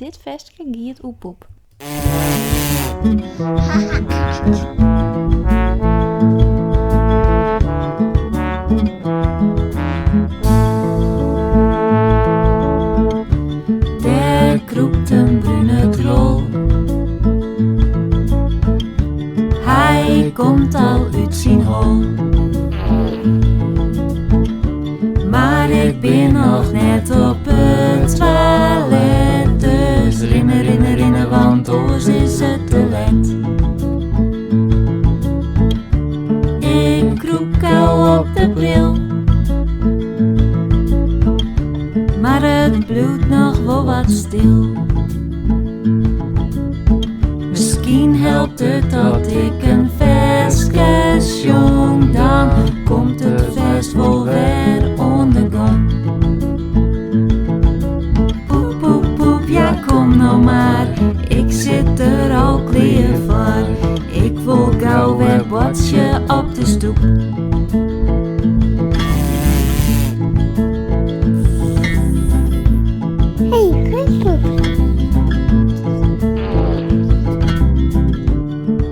Dit vestje giet op Poep. Daar kroept een bruine krol. Hij komt al uit zijn hol. Maar ik ben nog net op het toilet. Dus rinnen, want oors is het te laat. Ik kroep kou op de bril. Maar het bloedt nog wel wat stil. Misschien helpt het dat ik een versje sjong. Dan komt het vest wel weer ondergang. Poep, poep, poep, ja kom nou maar. Ik zit er al klaar voor. Ik wil gauw weer botsje op de stoep.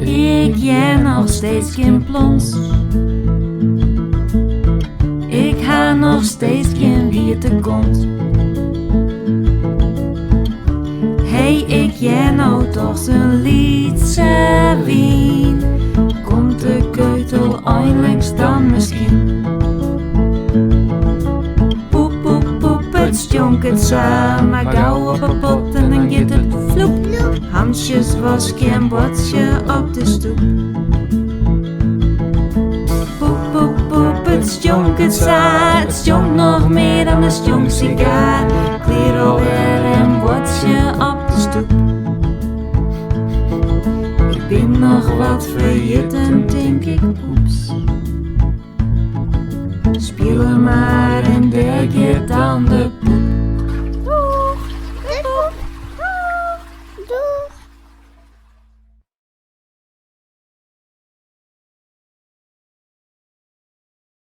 Ik jij nog steeds geen plons. Ik ha nog steeds geen witte kont. Hey, ik jij nou toch zo'n liedse wien. Komt de keutel eindelijk dan misschien? Poep, poep, poep, het sjonket samen. Maar gauw op een pot en dan gaat het vloep. Hansjes was geen botsje op de stoep. Poep, poep, poep, het sjonket samen. Het sjonkt nog meer dan een stjonk sigaar. Kleer alweer een botsje op de stoep. Ik ben nog wat vergeten, denk ik, oeps. Speel er maar en daar gaat dan de